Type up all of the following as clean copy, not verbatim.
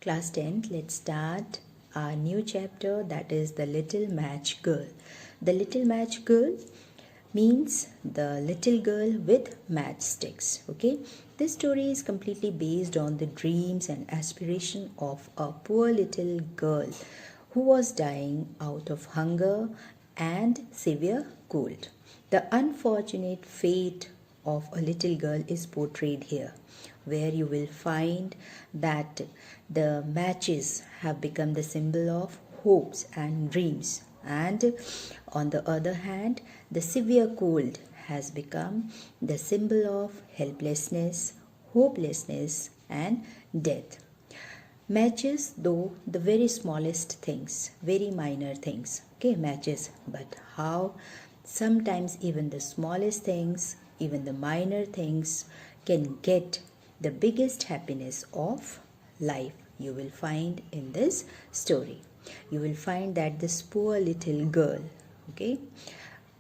Class 10th, let's start our new chapter, that is the Little Match Girl. The Little Match Girl means the little girl with matchsticks. Okay, this story is completely based on the dreams and aspiration of a poor little girl who was dying out of hunger and severe cold. The unfortunate fate of a little girl is portrayed here, where you will find that the matches have become the symbol of hopes and dreams, and on the other hand, the severe cold has become the symbol of helplessness, hopelessness, and death. Matches, though, the very smallest things, very minor things, okay, matches, but how sometimes even the smallest things, even the minor things, can get the biggest happiness of life. You will find in this story. You will find that this poor little girl, okay,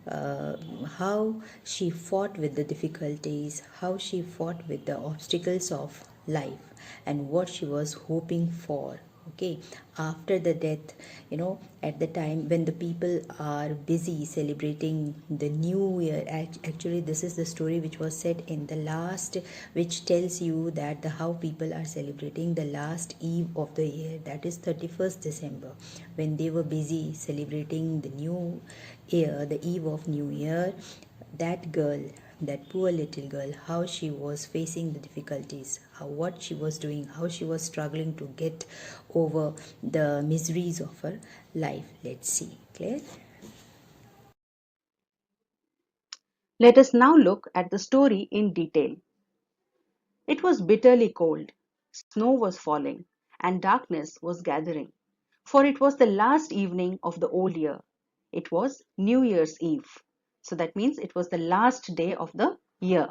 how she fought with the difficulties, how she fought with the obstacles of life, and what she was hoping for. Okay, after the death, at the time when the people are busy celebrating the new year, actually this is the story which was said in the last, which tells you that how people are celebrating the last eve of the year, that is 31st December, when they were busy celebrating the new year, the eve of new year. That girl, that poor little girl, how she was facing the difficulties, what she was doing, how she was struggling to get over the miseries of her life. Let's see. Claire? Let us now look at the story in detail. It was bitterly cold, snow was falling, and darkness was gathering, for it was the last evening of the old year. It was New Year's Eve. So that means it was the last day of the year.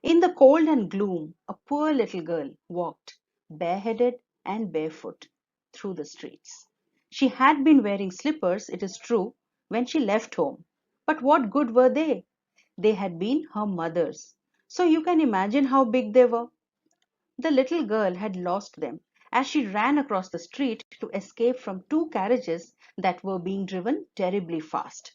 In the cold and gloom, a poor little girl walked, bareheaded and barefoot, through the streets. She had been wearing slippers, it is true, when she left home. But what good were they? They had been her mother's. So you can imagine how big they were. The little girl had lost them as she ran across the street to escape from two carriages that were being driven terribly fast.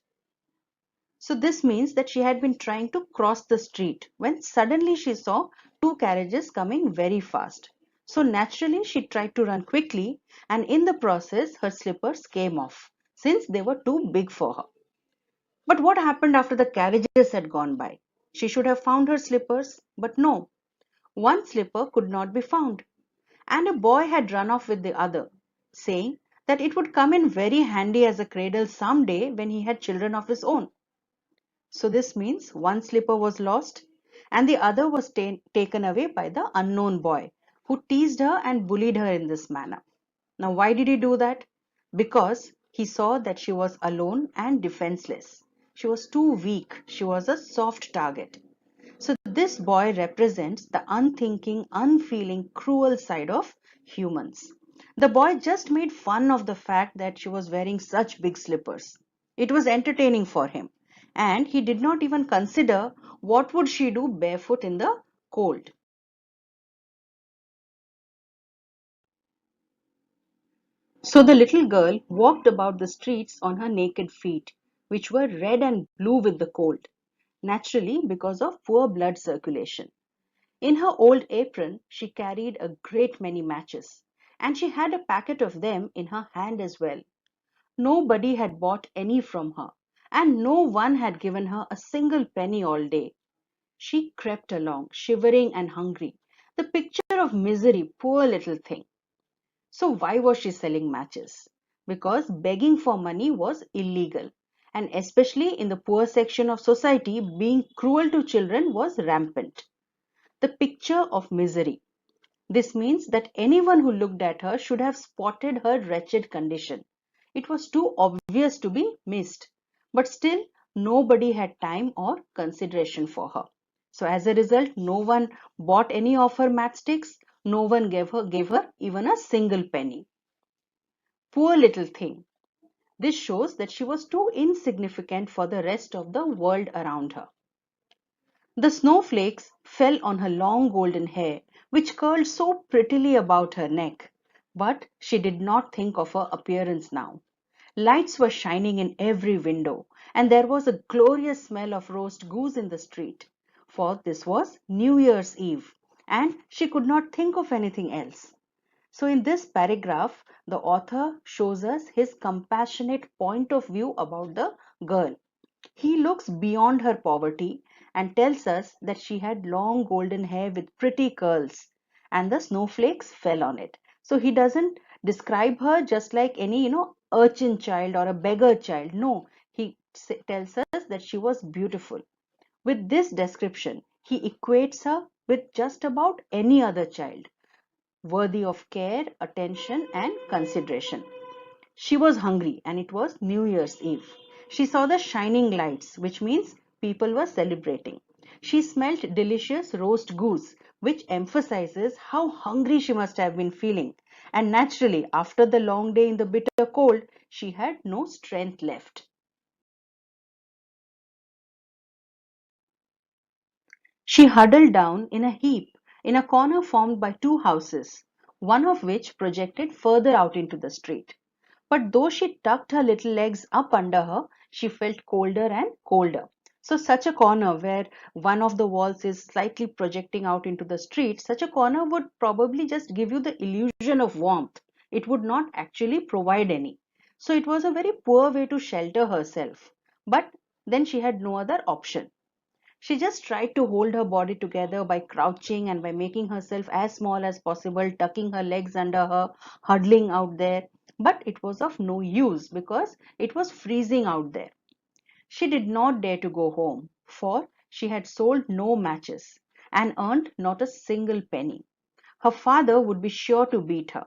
So this means that she had been trying to cross the street when suddenly she saw two carriages coming very fast. So naturally she tried to run quickly, and in the process her slippers came off since they were too big for her. But what happened after the carriages had gone by? She should have found her slippers, but no. One slipper could not be found, and a boy had run off with the other, saying that it would come in very handy as a cradle some day when he had children of his own. So this means one slipper was lost and the other was taken away by the unknown boy who teased her and bullied her in this manner. Now, why did he do that? Because he saw that she was alone and defenseless. She was too weak. She was a soft target. So this boy represents the unthinking, unfeeling, cruel side of humans. The boy just made fun of the fact that she was wearing such big slippers. It was entertaining for him, and he did not even consider what would she do barefoot in the cold. So the little girl walked about the streets on her naked feet, which were red and blue with the cold, naturally because of poor blood circulation. In her old apron she carried a great many matches, and she had a packet of them in her hand as well. Nobody had bought any from her, and no one had given her a single penny all day. She crept along, shivering and hungry, the picture of misery, poor little thing. So why was she selling matches? Because begging for money was illegal, and especially in the poor section of society, being cruel to children was rampant. The picture of misery. This means that anyone who looked at her should have spotted her wretched condition. It was too obvious to be missed, but still nobody had time or consideration for her. So as a result, no one bought any of her matchsticks, no one gave her even a single penny. Poor little thing. This shows that she was too insignificant for the rest of the world around her. The snowflakes fell on her long golden hair, which curled so prettily about her neck. But she did not think of her appearance now. Lights were shining in every window, and there was a glorious smell of roast goose in the street, for this was New Year's Eve, and she could not think of anything else. So, in this paragraph, the author shows us his compassionate point of view about the girl. He looks beyond her poverty and tells us that she had long golden hair with pretty curls and the snowflakes fell on it. So he doesn't describe her just like any, urchin child or a beggar child. No, he tells us that she was beautiful. With this description, he equates her with just about any other child, worthy of care, attention, and consideration. She was hungry and it was New Year's Eve. She saw the shining lights, which means people were celebrating. She smelt delicious roast goose, which emphasizes how hungry she must have been feeling. And naturally, after the long day in the bitter cold, she had no strength left. She huddled down in a heap in a corner formed by two houses, one of which projected further out into the street. But though she tucked her little legs up under her, she felt colder and colder. So, such a corner where one of the walls is slightly projecting out into the street, such a corner would probably just give you the illusion of warmth. It would not actually provide any. So, it was a very poor way to shelter herself. But then she had no other option. She just tried to hold her body together by crouching and by making herself as small as possible, tucking her legs under her, huddling out there. But it was of no use because it was freezing out there. She did not dare to go home, for she had sold no matches and earned not a single penny. Her father would be sure to beat her.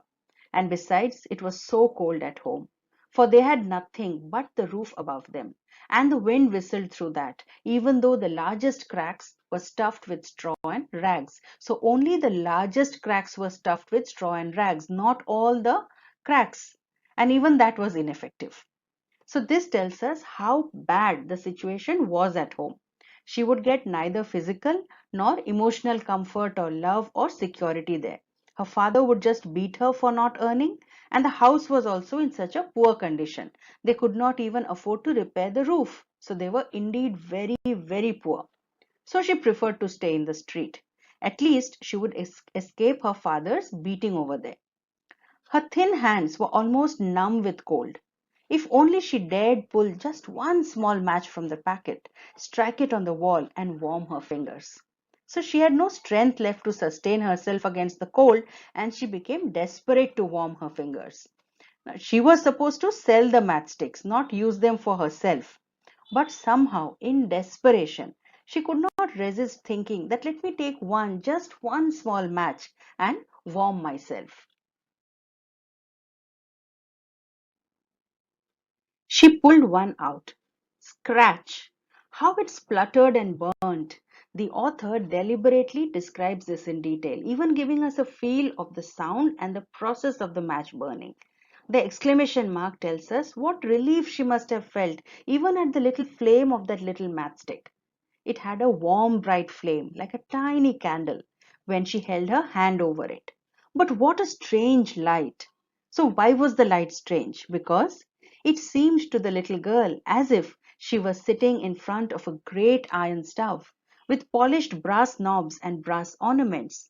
And besides, it was so cold at home, for they had nothing but the roof above them, and the wind whistled through that, even though the largest cracks were stuffed with straw and rags. So only the largest cracks were stuffed with straw and rags, not all the cracks. And even that was ineffective. So this tells us how bad the situation was at home. She would get neither physical nor emotional comfort or love or security there. Her father would just beat her for not earning, and the house was also in such a poor condition. They could not even afford to repair the roof. So they were indeed very, very poor. So she preferred to stay in the street. At least she would escape her father's beating over there. Her thin hands were almost numb with cold. If only she dared pull just one small match from the packet, strike it on the wall, and warm her fingers. So she had no strength left to sustain herself against the cold, and she became desperate to warm her fingers. Now, she was supposed to sell the matchsticks, not use them for herself. But somehow, in desperation, she could not resist thinking that let me take one, just one small match, and warm myself. She pulled one out. Scratch! How it spluttered and burnt. The author deliberately describes this in detail, even giving us a feel of the sound and the process of the match burning. The exclamation mark tells us what relief she must have felt, even at the little flame of that little matchstick. It had a warm, bright flame, like a tiny candle, when she held her hand over it. But what a strange light! So, why was the light strange? Because it seemed to the little girl as if she was sitting in front of a great iron stove with polished brass knobs and brass ornaments.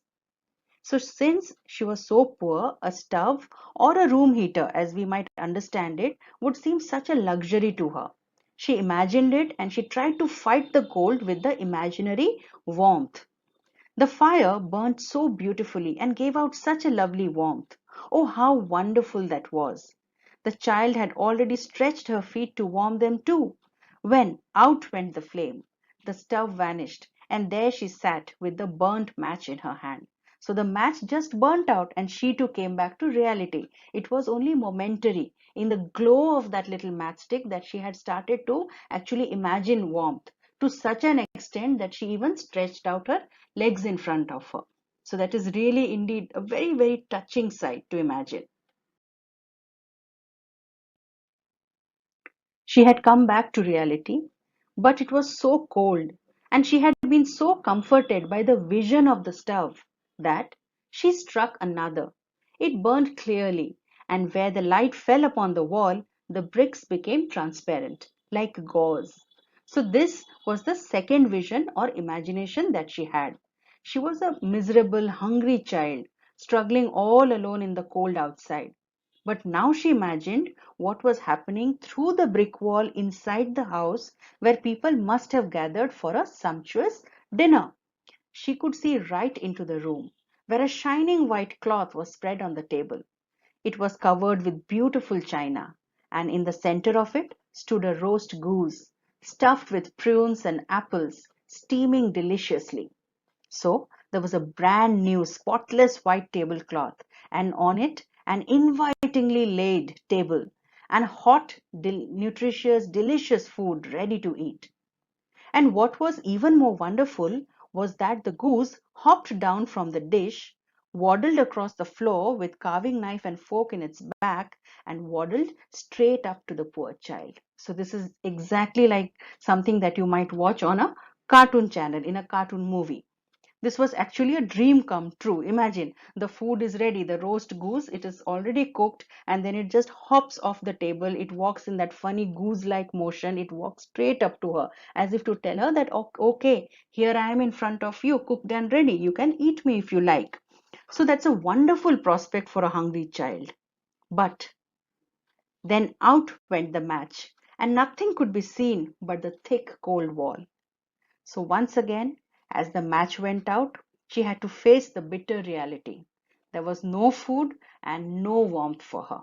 So, since she was so poor, a stove or a room heater, as we might understand it, would seem such a luxury to her. She imagined it and she tried to fight the cold with the imaginary warmth. The fire burnt so beautifully and gave out such a lovely warmth. Oh, how wonderful that was! The child had already stretched her feet to warm them too, when out went the flame. The stove vanished, and there she sat with the burnt match in her hand. So the match just burnt out, and she too came back to reality. It was only momentary. In the glow of that little matchstick that she had started to actually imagine warmth to such an extent that she even stretched out her legs in front of her. So that is really indeed a very, very touching sight to imagine. She had come back to reality, but it was so cold, and she had been so comforted by the vision of the stove that she struck another. It burned clearly, and where the light fell upon the wall, the bricks became transparent, like gauze. So, this was the second vision or imagination that she had. She was a miserable, hungry child, struggling all alone in the cold outside. But now she imagined what was happening through the brick wall inside the house where people must have gathered for a sumptuous dinner. She could see right into the room, where a shining white cloth was spread on the table. It was covered with beautiful china, and in the center of it stood a roast goose, stuffed with prunes and apples, steaming deliciously. So there was a brand new, spotless white tablecloth, and on it an invitingly laid table, and hot, nutritious, delicious food ready to eat. And what was even more wonderful was that the goose hopped down from the dish, waddled across the floor with carving knife and fork in its back, and waddled straight up to the poor child. So this is exactly like something that you might watch on a cartoon channel in a cartoon movie. This was actually a dream come true. Imagine the food is ready, the roast goose, it is already cooked, and then it just hops off the table. It walks in that funny goose like motion. It walks straight up to her as if to tell her that, okay, here I am in front of you, cooked and ready. You can eat me if you like. So that's a wonderful prospect for a hungry child. But then out went the match, and nothing could be seen but the thick, cold wall. So once again, as the match went out, she had to face the bitter reality. There was no food and no warmth for her.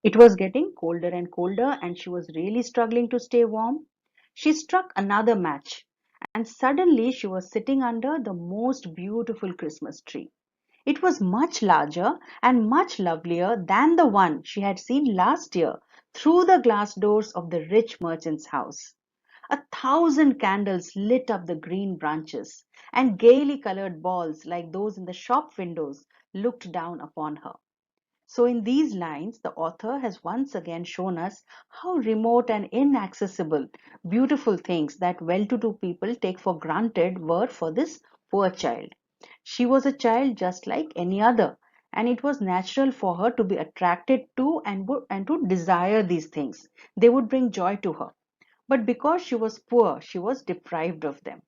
It was getting colder and colder, and she was really struggling to stay warm. She struck another match, and suddenly she was sitting under the most beautiful Christmas tree. It was much larger and much lovelier than the one she had seen last year through the glass doors of the rich merchant's house. 1,000 candles lit up the green branches, and gaily colored balls like those in the shop windows looked down upon her. So, in these lines, the author has once again shown us how remote and inaccessible beautiful things that well to do people take for granted were for this poor child. She was a child just like any other, and it was natural for her to be attracted to and to desire these things. They would bring joy to her. But because she was poor, she was deprived of them.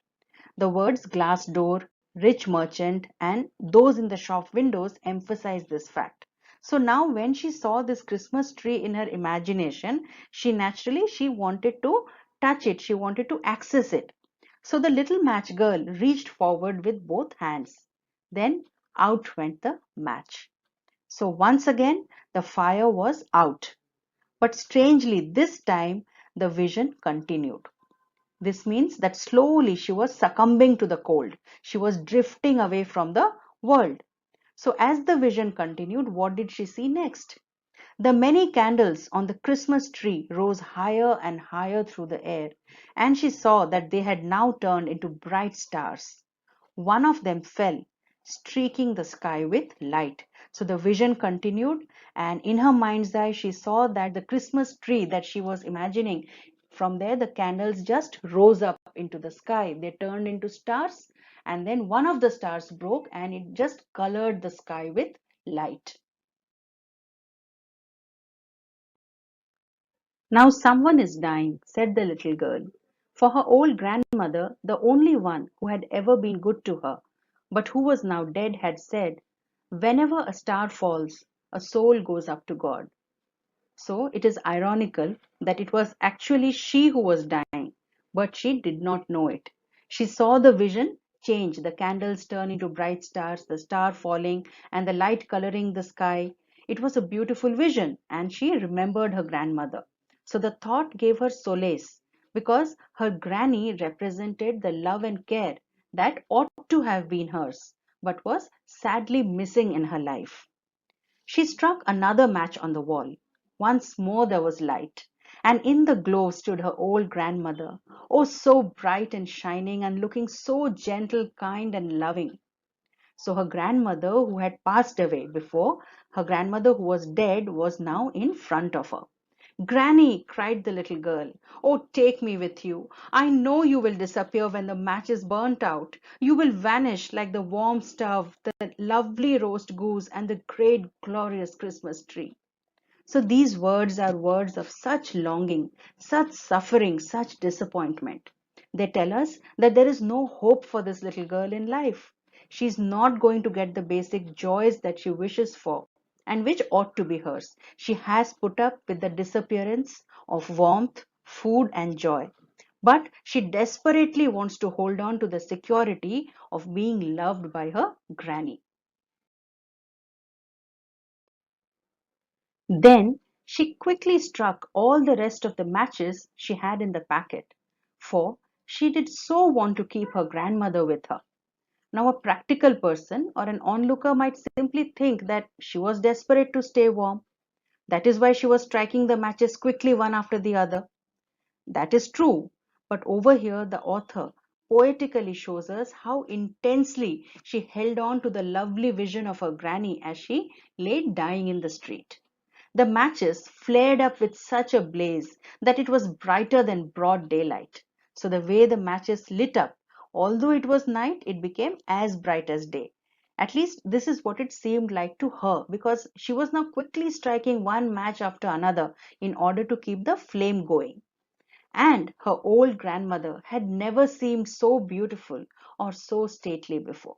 The words glass door, rich merchant, and those in the shop windows emphasize this fact. So now when she saw this Christmas tree in her imagination, she wanted to touch it, she wanted to access it. So the little match girl reached forward with both hands. Then out went the match. So once again, the fire was out. But strangely, this time the vision continued. This means that slowly she was succumbing to the cold. She was drifting away from the world. So, as the vision continued, what did she see next? The many candles on the Christmas tree rose higher and higher through the air, and she saw that they had now turned into bright stars. One of them fell, streaking the sky with light. So the vision continued, and in her mind's eye, she saw that the Christmas tree that she was imagining, from there, the candles just rose up into the sky. They turned into stars, and then one of the stars broke and it just colored the sky with light. Now someone is dying, said the little girl, for her old grandmother, the only one who had ever been good to her, but who was now dead, had said, whenever a star falls, a soul goes up to God. So it is ironical that it was actually she who was dying, but she did not know it. She saw the vision change, the candles turn into bright stars, the star falling, and the light coloring the sky. It was a beautiful vision, and she remembered her grandmother. So the thought gave her solace because her granny represented the love and care that ought to have been hers, but was sadly missing in her life. She struck another match on the wall. Once more there was light, and in the glow stood her old grandmother, oh, so bright and shining, and looking so gentle, kind, and loving. So her grandmother, who had passed away before, her grandmother who was dead, was now in front of her. "Granny," cried the little girl, "oh, take me with you. I know you will disappear when the match is burnt out. You will vanish like the warm stove, the lovely roast goose, and the great glorious Christmas tree." So these words are words of such longing, such suffering, such disappointment. They tell us that there is no hope for this little girl in life. She's not going to get the basic joys that she wishes for and which ought to be hers. She has put up with the disappearance of warmth, food, and joy. But she desperately wants to hold on to the security of being loved by her granny. Then she quickly struck all the rest of the matches she had in the packet, for she did so want to keep her grandmother with her. Now, a practical person or an onlooker might simply think that she was desperate to stay warm. That is why she was striking the matches quickly one after the other. That is true, but over here the author poetically shows us how intensely she held on to the lovely vision of her granny as she lay dying in the street. The matches flared up with such a blaze that it was brighter than broad daylight. So the way the matches lit up, although it was night, it became as bright as day. At least this is what it seemed like to her, because she was now quickly striking one match after another in order to keep the flame going. And her old grandmother had never seemed so beautiful or so stately before.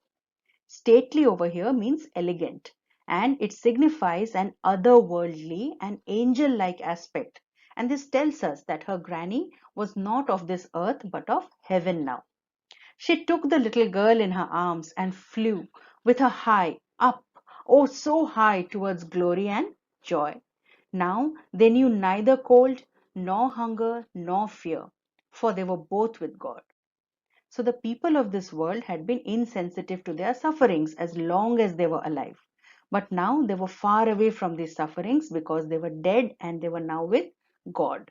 Stately over here means elegant, and it signifies an otherworldly and angel like aspect. And this tells us that her granny was not of this earth but of heaven now. She took the little girl in her arms and flew with her high up, oh, so high towards glory and joy. Now they knew neither cold, nor hunger, nor fear, for they were both with God. So the people of this world had been insensitive to their sufferings as long as they were alive. But now they were far away from these sufferings because they were dead and they were now with God.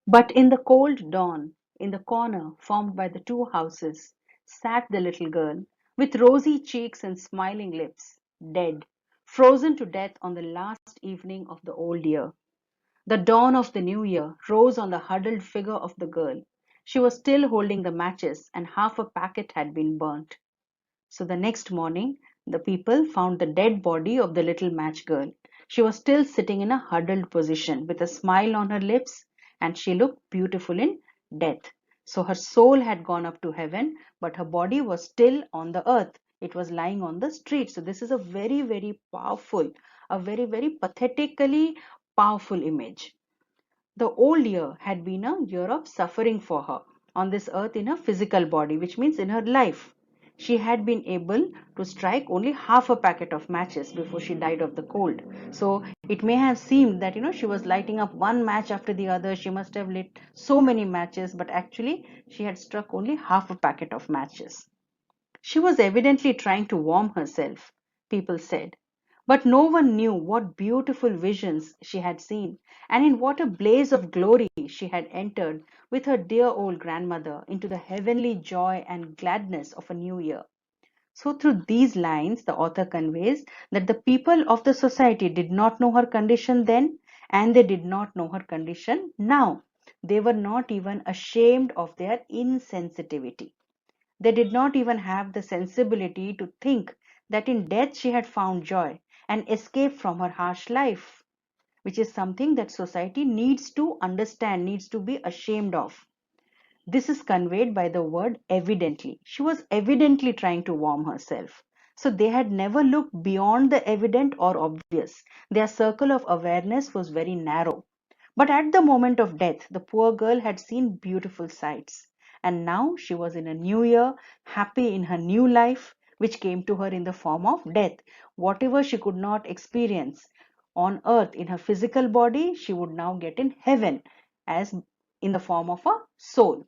But in the cold dawn, in the corner formed by the two houses, sat the little girl with rosy cheeks and smiling lips, dead, frozen to death on the last evening of the old year. The dawn of the new year rose on the huddled figure of the girl. She was still holding the matches, and half a packet had been burnt. So the next morning, the people found the dead body of the little match girl. She was still sitting in a huddled position with a smile on her lips, and she looked beautiful in death. So her soul had gone up to heaven, but her body was still on the earth. It was lying on the street. So this is a very, very powerful, a very, very pathetically powerful image. The old year had been a year of suffering for her on this earth in her physical body, which means in her life. She had been able to strike only half a packet of matches before she died of the cold. So it may have seemed that, she was lighting up one match after the other. She must have lit so many matches, but actually she had struck only half a packet of matches. She was evidently trying to warm herself, people said. But no one knew what beautiful visions she had seen, and in what a blaze of glory she had entered with her dear old grandmother into the heavenly joy and gladness of a new year. So, through these lines, the author conveys that the people of the society did not know her condition then, and they did not know her condition now. They were not even ashamed of their insensitivity. They did not even have the sensibility to think that in death she had found joy and escape from her harsh life, which is something that society needs to understand, needs to be ashamed of. This is conveyed by the word evidently. She was evidently trying to warm herself. So they had never looked beyond the evident or obvious. Their circle of awareness was very narrow. But at the moment of death, the poor girl had seen beautiful sights. And now she was in a new year, happy in her new life, which came to her in the form of death. Whatever she could not experience on earth in her physical body, she would now get in heaven as in the form of a soul.